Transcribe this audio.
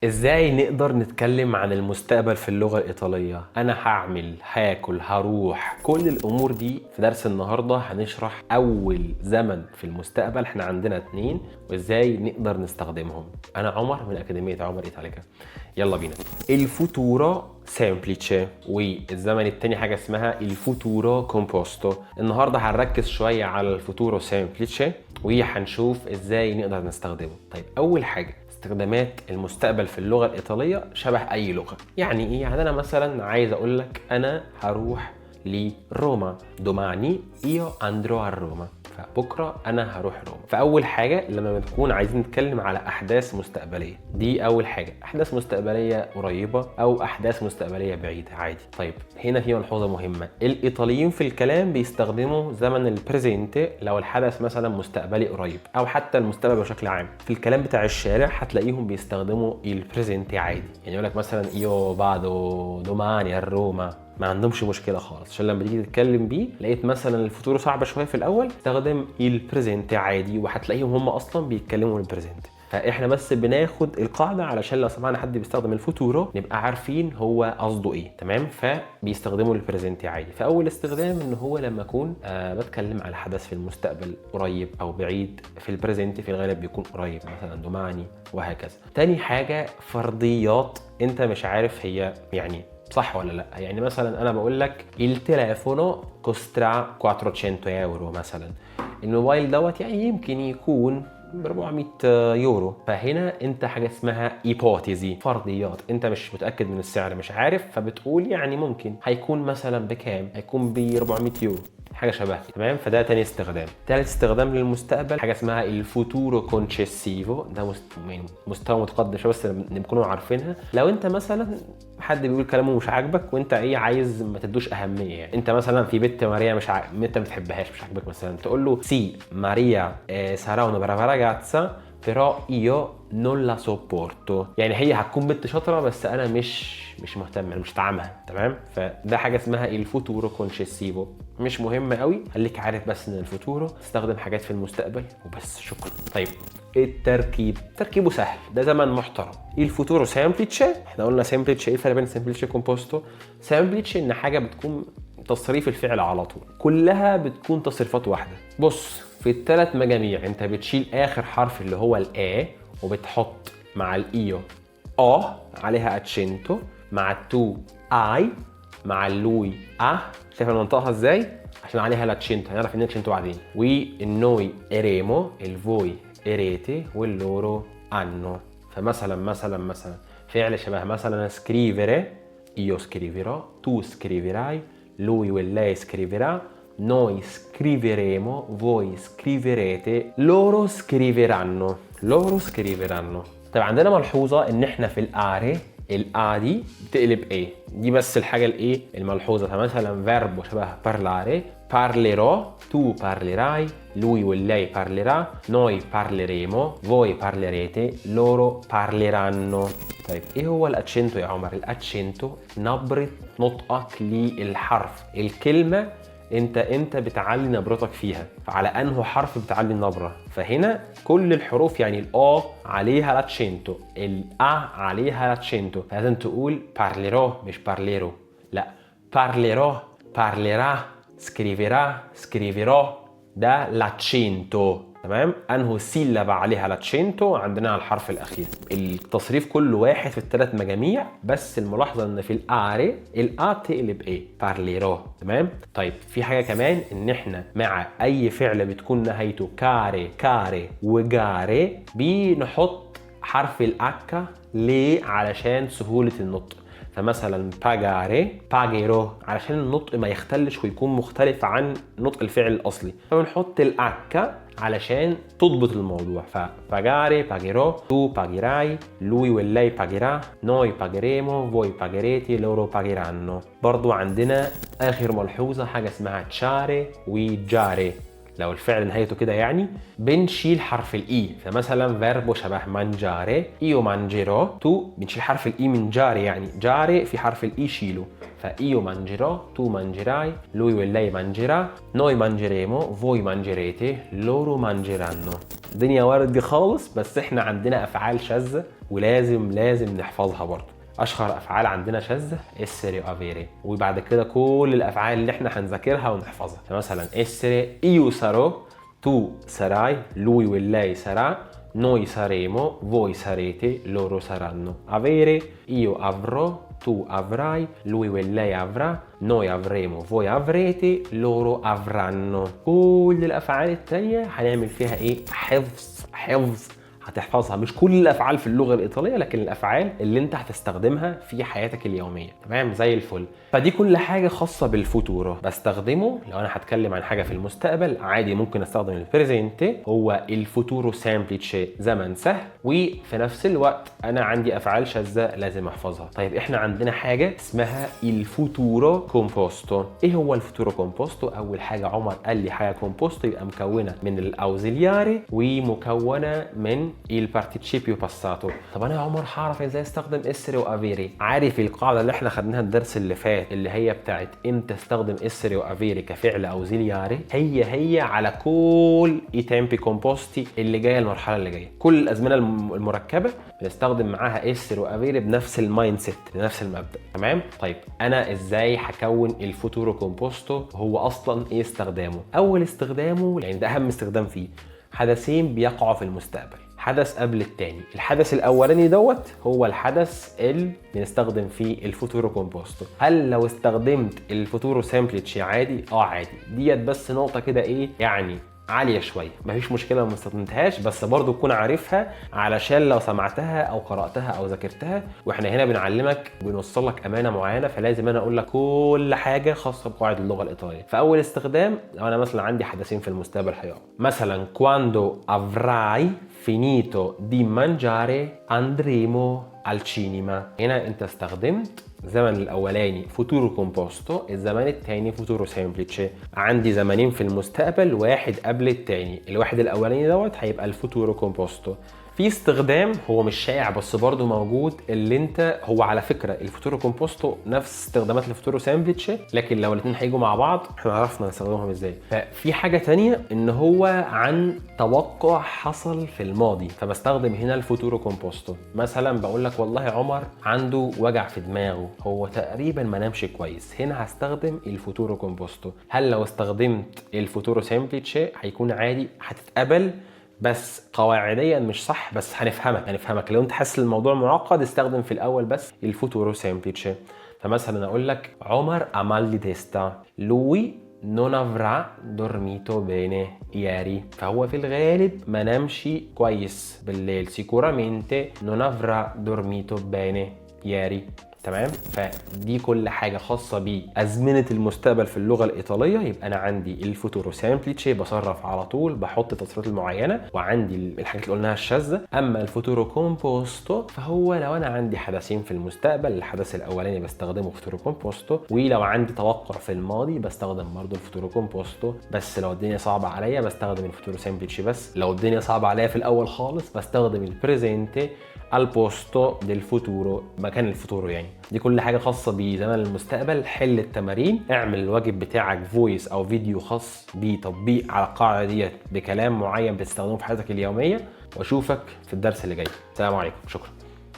ازاي نقدر نتكلم عن المستقبل في اللغة الإيطالية؟ أنا هعمل، هاكل، هروح، كل الأمور دي في درس النهاردة. هنشرح أول زمن في المستقبل، احنا عندنا 2، وازاي نقدر نستخدمهم. أنا عمر من أكاديمية عمر إيطاليكا. يلا بينا. الفوتورو سيمبليتشي، والزمن التاني حاجة اسمها الفوتورو كومبوستو. النهاردة هنركز شوية على الفوتورو سيمبليتشي وهنشوف ازاي نقدر نستخدمه. طيب، أول حاجة استخدامات المستقبل في اللغة الإيطالية شبه أي لغة. يعني إيه؟ يعني أنا مثلا عايز أقول لك أنا هروح لروما. دوماني إيو أندرو a روما. فبكرة أنا هروح روما. فأول حاجة لما بنكون عايزين نتكلم على أحداث مستقبلية، دي أول حاجة. أحداث مستقبلية قريبة أو أحداث مستقبلية بعيدة عادي. طيب، هنا في ملحوظة مهمة. الإيطاليين في الكلام بيستخدموا زمن البريزنت لو الحدث مثلا مستقبلي قريب، أو حتى المستقبل بشكل عام. في الكلام بتاع الشارع هتلاقيهم بيستخدموا البريزنت عادي. يعني يقول لك مثلا إيو بعدو دوماني الروما، ما عندهمش مشكله خالص. عشان لما تيجي تتكلم بيه لقيت مثلا الفوتورو صعبه شويه في الاول، استخدم البريزنت عادي، وهتلاقيهم هم اصلا بيتكلموا البريزنت. فاحنا بس بناخد القاعده علشان لو سمعنا حد بيستخدم الفوتورو نبقى عارفين هو قصده ايه. تمام؟ فبيستخدموا البريزنت عادي. فاول استخدام ان هو لما اكون بتكلم على حدث في المستقبل قريب او بعيد، في البريزنت في الغالب بيكون قريب، مثلا دوماني وهكذا. تاني حاجه فرضيات انت مش عارف هي يعني صح ولا لا. يعني مثلا انا بقول لك التليفونو كوسترا 400 يورو مثلا. الموبايل دوت يعني يمكن يكون ب 400 يورو. فهنا انت حاجه اسمها ايبوتيزي، فرضيات. انت مش متاكد من السعر، مش عارف، فبتقول يعني ممكن هيكون مثلا بكام، هيكون ب 400 يورو، حاجه شبه كده. تمام؟ فده تاني استخدام. تالت استخدام للمستقبل حاجه اسمها الفوتورو كونشيسيفو. ده مستوى متقدم شويه بس نكونوا عارفينها. لو انت مثلا حد بيقول كلامه مش عاجبك وانت ايه، عايز ما تدوش اهميه. يعني انت مثلا في بنت ماريا انت ما بتحبهاش، مش عاجبك، مثلا تقول له سي ماريا sarà una brava ragazza però io non la sopporto. يعني هي هتكون بنت شاطره بس انا مش مهتم، انا مش طعمها. تمام؟ فده حاجه اسمها الفوتورو كونشيسيفو. مش مهم قوي، خليك عارف بس ان الفوتورو تستخدم حاجات في المستقبل وبس. شكرا. طيب، تركيبه سهل، ده زمن محترم. الفوتورو سامبليتشي، احنا قلنا سامبليتشي. ايه الفرق بين سامبليتشي كومبوستو؟ سامبليتشي ان حاجه بتكون تصريف الفعل على طول، كلها بتكون تصريفات واحده. بص، في الثلاث مجاميع انت بتشيل اخر حرف اللي هو الا، وبتحط مع الايو عليها اتشنتو، مع التو اي، مع اللوي شايف انا منطقها ازاي؟ عشان عليها لاتشنتو، هنعرف ان اتشنتو بعدين. والنوي اريمو، الفوي اريتي، واللورو انو. فمثلا فعل شبه مثلا سكريفيري، io scriverò، tu scriverai، lui o lei scriverà، noi scriveremo، voi scriverete، loro scriveranno. طيب، عندنا ملحوظة ان احنا في الاري دي بتقلب ايه. دي بس الحاجة الايه الملحوظة. فمثلا فيربو شبه parlare، parlerò، tu parlerai، lui o lei parlerà، noi parleremo، voi parlerete، loro parleranno. طيب، ايه هو الاتشنتو يا عمر؟ الاتشنتو نبرة نطقك للحرف. الكلمة انت بتعلي نبرتك فيها، فعلى انه حرف بتعلي النبرة. فهنا كل الحروف، يعني الا عليها لاتشنتو، عليها لاتشنتو. فلازم تقول parlerò مش parlero. لا، parlerò، parlerà، scriverò، ده لاتشنتو. تمام؟ انه سيلابا عليها لاتشنتو عندنا على الحرف الاخير. التصريف كل واحد في الثلاث مجاميع، بس الملاحظه ان في الاري تقلب ايه؟ بارليرو. تمام؟ طيب، في حاجه كمان، ان احنا مع اي فعل بتكون نهايته كاري وجاري بنحط حرف الاكا. ليه؟ علشان سهوله النطق. فمثلا باجاري، باجيرو، علشان النطق ما يختلش ويكون مختلف عن نطق الفعل الاصلي، فبنحط الاكا علشان تضبط الموضوع. فباجاري، باجيرو، تو باجيراي، لوي واللاي باجيرا، نوي باجيريمو، فوي باجيريتي، لورو باجيرانو. برضو عندنا اخر ملحوظه حاجه اسمها تشاري وجاري. لو الفعل نهايته كده يعني بنشيل حرف الاي. فمثلا فيربو شبه مانجاري، ايو مانجيرو، تو بنشيل حرف الاي من جاري، يعني جاري في حرف الاي شيله، فايو مانجيرو، تو مانجيراي، lui o lei mangerà, noi mangeremo, voi mangerete, loro mangeranno. الدنيا وردي خالص، بس احنا عندنا افعال شاذة ولازم نحفظها برضه. اشهر افعال عندنا شاذة essere avere، وبعد كده كل الافعال اللي احنا هنذاكرها ونحفظها. فمثلا essere io sarò، tu sarai، lui o lei sarà، noi saremo, voi sarete, loro saranno. Avere, io avrò, tu avrai, lui o lei avrà، noi avremo، voi avrete، loro avranno. كل الافعال التانية هنعمل فيها ايه؟ حفظ هتحفظها. مش كل الافعال في اللغه الايطاليه، لكن الافعال اللي انت هتستخدمها في حياتك اليوميه. تمام زي الفل. فدي كل حاجه خاصه بالفوتورو بستخدمه لو انا هتكلم عن حاجه في المستقبل. عادي ممكن استخدم البريزنتي، هو الفوتورو سامبليتشي، زمن سهل، وفي نفس الوقت انا عندي افعال شاذه لازم احفظها. طيب احنا عندنا حاجه اسمها الفوتورو كومبوستو. ايه هو الفوتورو كومبوستو؟ اول حاجه عمر قال لي حاجه كومبوستو يبقى مكونه من الاوزيلياري ومكونه من البارتيشيبيو باساتو. طب انا يا عمر هعرف ازاي استخدم اسري وافيري؟ عارف القاعده اللي احنا خدناها الدرس اللي فات اللي هي بتاعت امتى استخدم اسري وافيري كفعل اوزيلياري؟ هي على كل اي تيمبي كومبوستي اللي جايه المرحله اللي جايه. كل الازمنه المركبه بنستخدم معاها اسري وافيري بنفس المايند سيت، بنفس المبدا. تمام. طيب انا ازاي هكون الفوتورو كومبوستو؟ هو اصلا ايه استخدامه؟ اول استخدامه، يعني ده اهم استخدام فيه، حدثين بيقعوا في المستقبل، حدث قبل التاني. الحدث الاولاني دوت هو الحدث اللي بنستخدم فيه الفوتورو كومبوستو. هل لو استخدمت الفوتورو سامبليتشي عادي؟ عادي. ديت بس نقطه كده ايه يعني عاليه شويه، مفيش مشكله لو ما استخدمتهاش، بس برضو تكون عارفها علشان لو سمعتها او قراتها او ذاكرتها. واحنا هنا بنعلمك بنوصل لك امانه معينه، فلازم انا اقول لك كل حاجه خاصه بقواعد اللغه الايطاليه. فاول استخدام لو انا مثلا عندي حدثين في المستقبل هيقعوا، مثلا quando avrai finito di mangiare andremo al cinema. هنا انت استخدمت الزمن الاولاني فوتورو كومبوستو، الزمن الثاني فوتورو سامبليتشي. عندي زمنين في المستقبل، واحد قبل الثاني. الواحد الاولاني دوت هيبقى الفوتورو كومبوستو. في استخدام هو مش شائع بس برضه موجود، اللي انت هو على فكره الفوتورو كومبوستو نفس استخدامات الفوتورو سامبليتشي، لكن لو الاثنين هيجوا مع بعض احنا عرفنا نستخدمهم ازاي. ففي حاجه ثانيه ان هو عن توقع حصل في الماضي، فبستخدم هنا الفوتورو كومبوستو. مثلا بقول لك والله عمر عنده وجع في دماغه، هو تقريبا ما نامش كويس، هنا هستخدم الفوتورو كومبوستو. هل لو استخدمت الفوتورو سامبليتشي هيكون عادي، هتتقبل، بس قواعديا مش صح، بس هنفهمك. لو انت حاسس الموضوع معقد استخدم في الاول بس الفوتورو سامبليتشي. فمثلا اقول لك عمر ha mal di testa، lui non avrà dormito bene ieri. فهو في الغالب ما نامش كويس بالليل، sicuramente non avrà dormito bene ieri. تمام. فدي كل حاجه خاصه بازمنه المستقبل في اللغه الايطاليه. يبقى انا عندي الفوتورو سامبليتشي بصرف على طول، بحط التصريفات المعينه، وعندي الحاجات اللي قلناها الشاذه. اما الفوتورو كومبوستو فهو لو انا عندي حدثين في المستقبل، الحدث الاولاني بستخدمه فوتورو كومبوستو، ولو عندي توقع في الماضي بستخدم برضه الفوتورو كومبوستو. بس لو الدنيا صعبه عليا بستخدم الفوتورو سامبليتشي بس. لو الدنيا صعبه عليا في الاول خالص بستخدم البريزنتي al posto del futuro، مكان الفوتورو يعني. دي كل حاجه خاصه بزمن المستقبل. حل التمارين، اعمل الواجب بتاعك فويس او فيديو خاص بتطبيق على القاعده ديت بكلام معين بتستخدمه في حياتك اليوميه، واشوفك في الدرس اللي جاي. السلام عليكم، شكرا.